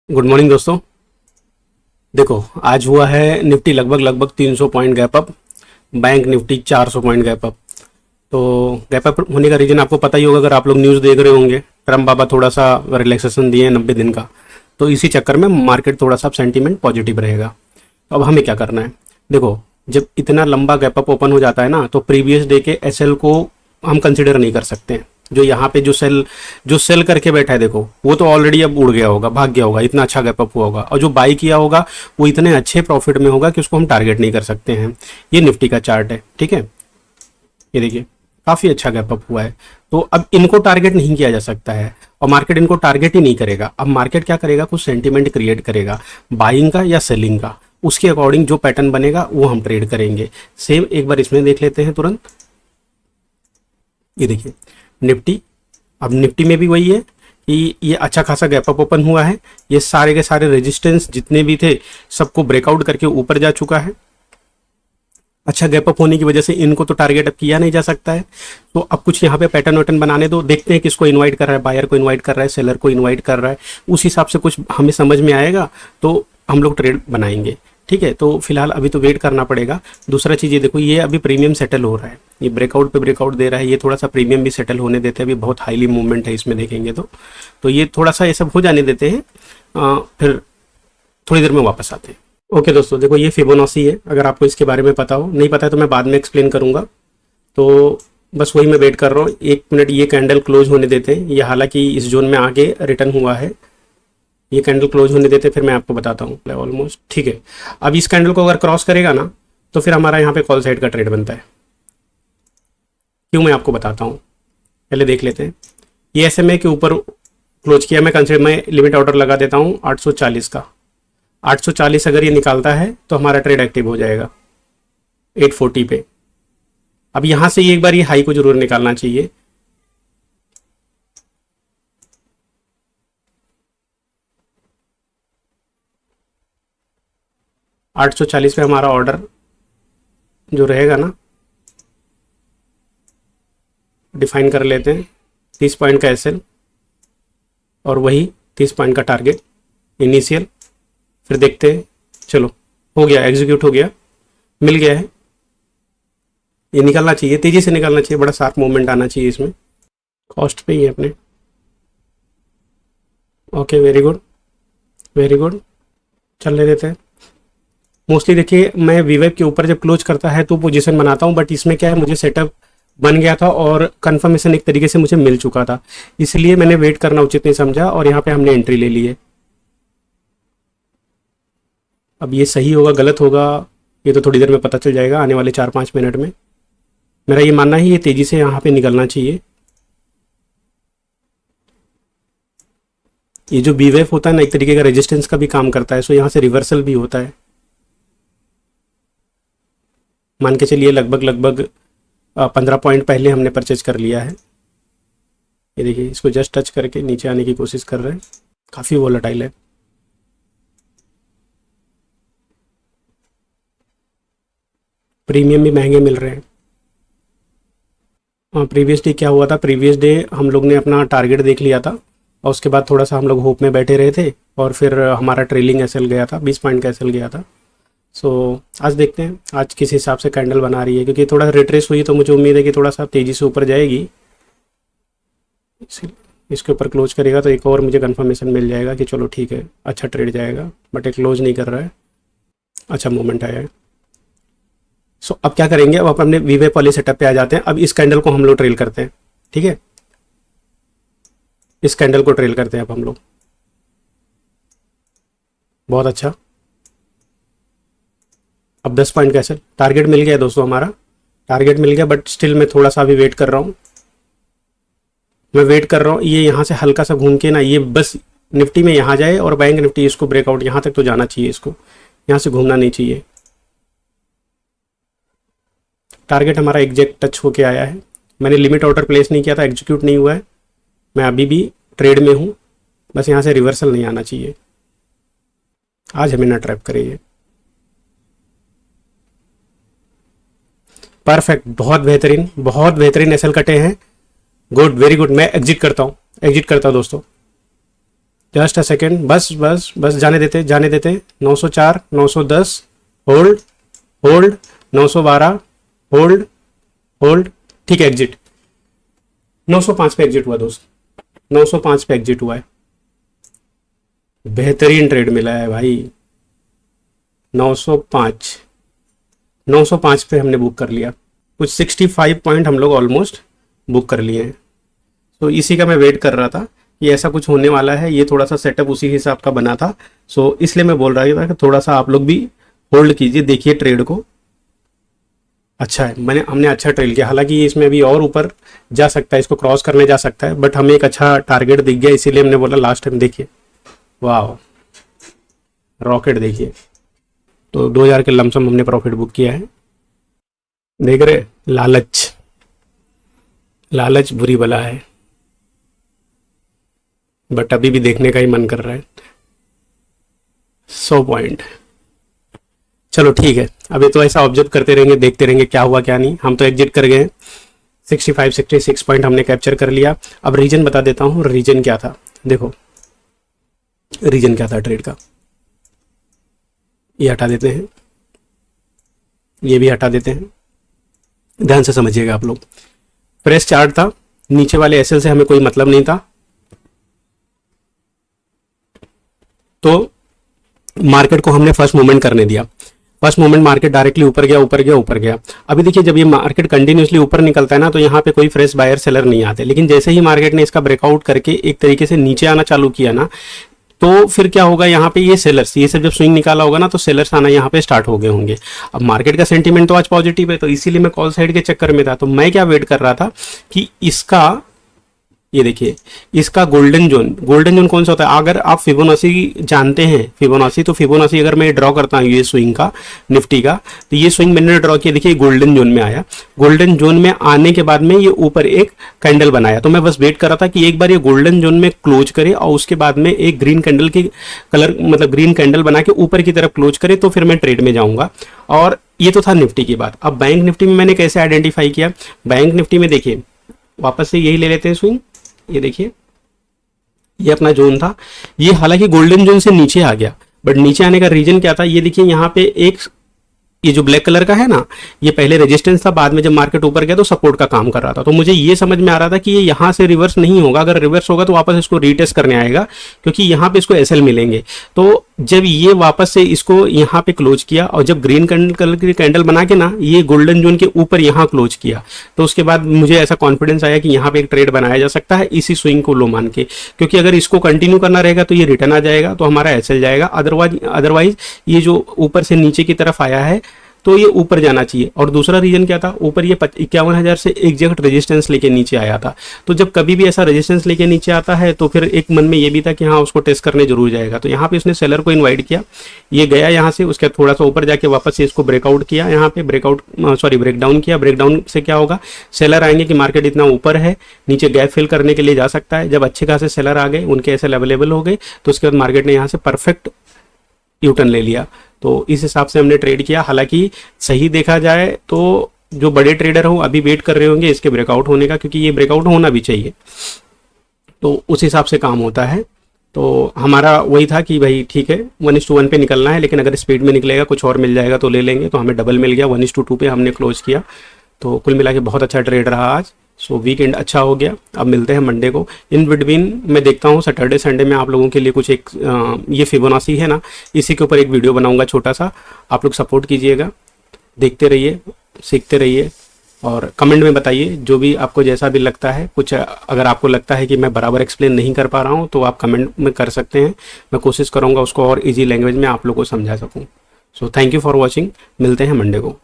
Good morning दोस्तों। देखो, आज हुआ है निफ्टी लगभग 300 point gap up. Bank Nifty 400 point gap up. तो गैप अप होने का रीजन आपको पता ही होगा, अगर आप लोग न्यूज़ देख रहे होंगे। ट्रम्प बाबा थोड़ा सा रिलैक्सेशन दिए हैं 90 दिन का, तो इसी चक्कर में मार्केट थोड़ा सा सेंटीमेंट पॉजिटिव रहेगा। तो अब हमें क्या करना है? देखो, जब इतना लंबा गैप अप ओपन हो जाता है ना, तो प्रीवियस डे के एसएल को हम कंसिडर नहीं कर सकते हैं। जो यहाँ पे जो सेल करके बैठा है, देखो वो तो ऑलरेडी अब उड़ गया होगा, भाग गया होगा, इतना अच्छा गैप अप हुआ होगा। और जो बाई किया होगा वो इतने अच्छे प्रॉफिट में होगा कि उसको हम टारगेट नहीं कर सकते हैं। ये निफ्टी का चार्ट है, ठीक है। ये देखिए, काफी अच्छा गैप अप हुआ है। तो अब इनको टारगेट नहीं किया जा सकता है, और मार्केट इनको टारगेट ही नहीं करेगा। अब मार्केट क्या करेगा? कुछ सेंटीमेंट क्रिएट करेगा, बाइंग का या सेलिंग का। उसके अकॉर्डिंग जो पैटर्न बनेगा वो हम ट्रेड करेंगे। सेम एक बार इसमें देख लेते हैं तुरंत। ये देखिए निफ्टी, अब निफ्टी में भी वही है कि ये अच्छा खासा गैप अप ओपन हुआ है। ये सारे के सारे रेजिस्टेंस जितने भी थे सबको ब्रेकआउट करके ऊपर जा चुका है। अच्छा गैप अप होने की वजह से इनको तो टारगेट अप किया नहीं जा सकता है। तो अब कुछ यहाँ पे पैटर्न वैटर्न बनाने दो, देखते हैं किसको इनवाइट कर रहा है, बायर को इनवाइट कर रहा है, सेलर को इनवाइट कर रहा है। उस हिसाब से कुछ हमें समझ में आएगा तो हम लोग ट्रेड बनाएंगे, ठीक है। तो फिलहाल अभी तो वेट करना पड़ेगा। दूसरा चीज़ ये देखो, ये अभी प्रीमियम सेटल हो रहा है, ये ब्रेकआउट पे ब्रेकआउट दे रहा है। ये थोड़ा सा प्रीमियम भी सेटल होने देते हैं, अभी बहुत हाईली मूवमेंट है इसमें देखेंगे तो ये थोड़ा सा ये सब हो जाने देते हैं। फिर थोड़ी देर में वापस आते हैं। ओके दोस्तों, देखो ये फिबोनाची है। अगर आपको इसके बारे में पता हो, नहीं पता है तो मैं बाद में एक्सप्लेन करूंगा। तो बस वही मैं वेट कर रहा हूँ, 1 मिनट ये कैंडल क्लोज होने देते हैं। ये हालांकि इस जोन में आगे रिटर्न हुआ है, ये कैंडल क्लोज होने देते फिर मैं आपको बताता हूँ ऑलमोस्ट, ठीक है। अब इस कैंडल को अगर क्रॉस करेगा ना, तो फिर हमारा यहाँ पे कॉल साइड का ट्रेड बनता है। क्यों, मैं आपको बताता हूँ, पहले देख लेते हैं। ये एसएमए के ऊपर क्लोज किया, मैं लिमिट ऑर्डर लगा देता हूँ 840 का। 840 अगर ये निकालता है तो हमारा ट्रेड एक्टिव हो जाएगा 840 पे। अब यहां से एक बार ये हाई को जरूर निकालना चाहिए। $840 पे हमारा ऑर्डर जो रहेगा ना, डिफाइन कर लेते हैं। 30 पॉइंट का एसएल और वही 30 पॉइंट का टारगेट इनिशियल। फिर देखते हैं, चलो हो गया, एग्जीक्यूट हो गया, मिल गया है। ये निकलना चाहिए, तेजी से निकलना चाहिए, बड़ा शार्प मूवमेंट आना चाहिए इसमें। कॉस्ट पे ही है अपने। Okay, very good very good, चलने देते हैं। मोस्टली देखिए, मैं वीवेब के ऊपर जब क्लोज करता है तो पोजीशन बनाता हूँ, बट इसमें क्या है, मुझे सेटअप बन गया था और कंफर्मेशन एक तरीके से मुझे मिल चुका था, इसलिए मैंने वेट करना उचित नहीं समझा और यहाँ पे हमने एंट्री ले ली है। अब ये सही होगा गलत होगा ये तो थोड़ी देर में पता चल जाएगा, आने वाले 4-5 मिनट में। मेरा ये मानना है ये तेजी से यहाँ पे निकलना चाहिए। ये जो बी वेव होता है ना, एक तरीके का रेजिस्टेंस का भी काम करता है, सो यहाँ से रिवर्सल भी होता है। मान के चलिए लगभग 15 पॉइंट पहले हमने परचेज कर लिया है। ये देखिए, इसको जस्ट टच करके नीचे आने की कोशिश कर रहे हैं, काफ़ी वोलेटाइल है। प्रीमियम भी महंगे मिल रहे हैं। हाँ, प्रीवियस डे क्या हुआ था, प्रीवियस डे हम लोग ने अपना टारगेट देख लिया था और उसके बाद थोड़ा सा हम लोग होप में बैठे रहे थे और फिर हमारा ट्रेलिंग एसएल गया था, 20 पॉइंट का एसएल गया था। सो आज देखते हैं आज किस हिसाब से कैंडल बना रही है, क्योंकि थोड़ा रिट्रेस हुई तो मुझे उम्मीद है कि थोड़ा सा तेज़ी से ऊपर जाएगी। इसके ऊपर क्लोज करेगा तो एक और मुझे कंफर्मेशन मिल जाएगा कि चलो ठीक है, अच्छा ट्रेड जाएगा, बट एक क्लोज नहीं कर रहा है, अच्छा मूवमेंट आया है। सो अब क्या करेंगे, अब अपने वीवेप वाले सेटअप पे आ जाते हैं। अब इस कैंडल को हम लोग ट्रेल करते हैं, ठीक है। इस कैंडल को ट्रेल करते हैं अब हम लोग। बहुत अच्छा, अब 10 पॉइंट कैसे टारगेट मिल गया दोस्तों, हमारा टारगेट मिल गया, बट स्टिल मैं थोड़ा सा अभी वेट कर रहा हूँ। मैं वेट कर रहा हूँ ये यहाँ से हल्का सा घूम के ना, ये बस निफ्टी में यहाँ जाए और बैंक निफ्टी इसको ब्रेकआउट यहाँ तक तो जाना चाहिए, इसको यहाँ से घूमना नहीं चाहिए। टारगेट हमारा एग्जैक्ट टच होके आया है। मैंने लिमिट ऑर्डर प्लेस नहीं किया था, एग्जीक्यूट नहीं हुआ है, मैं अभी भी ट्रेड में हूँ। बस यहाँ से रिवर्सल नहीं आना चाहिए, आज हमें ना ट्रैप करिए। परफेक्ट, बहुत बेहतरीन एसएल कटे हैं। Good, very good. मैं एग्जिट करता हूँ दोस्तों। जस्ट अ सेकेंड, बस बस बस, जाने देते जाने देते। 904, 910, होल्ड होल्ड, 912, होल्ड होल्ड, ठीक है, एग्जिट। 905 पे एग्जिट हुआ दोस्त, 905 पे एग्जिट हुआ है। बेहतरीन ट्रेड मिला है भाई। 905, 905 पे हमने बुक कर लिया, कुछ 65 पॉइंट हम लोग ऑलमोस्ट बुक कर लिए हैं। तो इसी का मैं वेट कर रहा था कि ऐसा कुछ होने वाला है, ये थोड़ा सा सेटअप उसी हिसाब का बना था। सो इसलिए मैं बोल रहा था कि थोड़ा सा आप लोग भी होल्ड कीजिए, देखिए ट्रेड को। अच्छा है, हमने अच्छा ट्रेड किया। हालांकि ये इसमें अभी और ऊपर जा सकता है, इसको क्रॉस करने जा सकता है, बट हमें एक अच्छा टारगेट दिख गया, इसीलिए हमने बोला लास्ट टाइम। देखिए वाह, रॉकेट देखिए। तो 2000 के लमसम हमने प्रॉफिट बुक किया है। देख रहे, लालच, लालच बुरी बला है, बट अभी भी देखने का ही मन कर रहा है। 100 पॉइंट, चलो ठीक है। अभी तो ऐसा ऑब्जर्व करते रहेंगे, देखते रहेंगे क्या हुआ क्या नहीं। हम तो एग्जिट कर गए, 65 66 पॉइंट हमने कैप्चर कर लिया। अब रीजन बता देता हूँ, रीजन क्या था। देखो रीजन क्या था ट्रेड का, ये हटा देते हैं, ये भी हटा देते हैं, ध्यान से समझिएगा आप लोग। फ्रेश चार्ट था, नीचे वाले एसएल से हमें कोई मतलब नहीं था, तो मार्केट को हमने फर्स्ट मूवमेंट करने दिया। फर्स्ट मूवमेंट मार्केट डायरेक्टली ऊपर गया ऊपर गया ऊपर गया। अभी देखिए जब ये मार्केट कंटिन्यूसली ऊपर निकलता है ना, तो यहाँ पे कोई फ्रेश बायर सेलर नहीं आते, लेकिन जैसे ही मार्केट ने इसका ब्रेकआउट करके एक तरीके से नीचे आना चालू किया ना, तो फिर क्या होगा, यहाँ पे ये सेलर्स, ये सब जब स्विंग निकाला होगा ना, तो सेलर्स आना यहाँ पे स्टार्ट हो गए होंगे। अब मार्केट का सेंटीमेंट तो आज पॉजिटिव है, तो इसीलिए मैं कॉल साइड के चक्कर में था। तो मैं क्या वेट कर रहा था कि इसका, ये देखिए इसका गोल्डन जोन कौन सा होता है। अगर आप फिबोनाची जानते हैं, फिबोनाची, तो फिबोनाची अगर मैं ड्रॉ करता हूँ ये स्विंग का, निफ्टी का, तो ये स्विंग मैंने ड्रॉ किया, देखिए गोल्डन जोन में आया। गोल्डन जोन में आने के बाद में ये ऊपर एक कैंडल बनाया, तो मैं बस वेट कर रहा था कि एक बार ये गोल्डन जोन में क्लोज करे और उसके बाद में एक ग्रीन कैंडल की कलर, मतलब ग्रीन कैंडल बना के ऊपर की तरफ क्लोज करे, तो फिर मैं ट्रेड में जाऊंगा। और ये तो था निफ्टी की बात। अब बैंक निफ्टी में मैंने कैसे आइडेंटिफाई किया, बैंक निफ्टी में देखिए वापस से यही ले लेते हैं स्विंग। ये देखिए ये अपना जोन था, ये हालांकि गोल्डन जोन से नीचे आ गया, बट नीचे आने का रीजन क्या था, ये देखिए यहाँ पे एक, ये जो ब्लैक कलर का है ना, ये पहले रेजिस्टेंस था, बाद में जब मार्केट ऊपर गया तो सपोर्ट का काम कर रहा था। तो मुझे ये समझ में आ रहा था कि ये यहाँ से रिवर्स नहीं होगा, अगर रिवर्स होगा तो वापस इसको रीटेस्ट करने आएगा, क्योंकि यहाँ पे इसको एसएल मिलेंगे। तो जब ये वापस से इसको यहाँ पे क्लोज किया और जब ग्रीन कलर की कैंडल बना के ना ये गोल्डन जोन के ऊपर यहाँ क्लोज किया, तो उसके बाद मुझे ऐसा कॉन्फिडेंस आया कि यहाँ पे एक ट्रेड बनाया जा सकता है इसी स्विंग को लो मान के, क्योंकि अगर इसको कंटिन्यू करना रहेगा तो ये रिटर्न आ जाएगा, तो हमारा एसएल जाएगा। अदरवाइज ये जो ऊपर से नीचे की तरफ आया है तो ये ऊपर जाना चाहिए। और दूसरा रीजन क्या था, ऊपर ये 51,000 से एग्जैक्ट रेजिस्टेंस लेके नीचे आया था। तो जब कभी भी ऐसा रेजिस्टेंस लेके नीचे आता है तो फिर एक मन में ये भी था कि हाँ उसको टेस्ट करने जरूर जाएगा। तो यहाँ पे इसने सेलर को इन्वाइट किया, ये गया यहाँ से, उसके थोड़ा सा ऊपर जाके वापस से इसको ब्रेकआउट किया, यहाँ पे ब्रेकडाउन किया। ब्रेकडाउन से क्या होगा, सेलर आएंगे कि मार्केट इतना ऊपर है, नीचे गैप फिल करने के लिए जा सकता है। जब अच्छे खासे सेलर आ गए, उनके एसएल अवेलेबल हो गए, तो उसके बाद मार्केट ने यहाँ से परफेक्ट यूटर्न ले लिया। तो इस हिसाब से हमने ट्रेड किया। हालांकि सही देखा जाए तो जो बड़े ट्रेडर हो अभी वेट कर रहे होंगे इसके ब्रेकआउट होने का, क्योंकि ये ब्रेकआउट होना भी चाहिए, तो उस हिसाब से काम होता है। तो हमारा वही था कि भाई ठीक है 1:1 पे निकलना है, लेकिन अगर स्पीड में निकलेगा कुछ और मिल जाएगा तो ले लेंगे। तो हमें डबल मिल गया, 1:2 पे हमने क्लोज किया। तो कुल मिला के बहुत अच्छा ट्रेड रहा आज। सो वीकेंड अच्छा हो गया। अब मिलते हैं मंडे को। इन बिटवीन मैं देखता हूँ सैटरडे संडे में आप लोगों के लिए कुछ एक ये फिबोनाची है ना, इसी के ऊपर एक वीडियो बनाऊंगा छोटा सा। आप लोग सपोर्ट कीजिएगा, देखते रहिए, सीखते रहिए और कमेंट में बताइए जो भी आपको जैसा भी लगता है। कुछ अगर आपको लगता है कि मैं बराबर एक्सप्लेन नहीं कर पा रहा हूँ तो आप कमेंट में कर सकते हैं, मैं कोशिश करूँगा उसको और ईजी लैंग्वेज में आप लोग को समझा सकूँ। So thank you for watching, मिलते हैं मंडे को।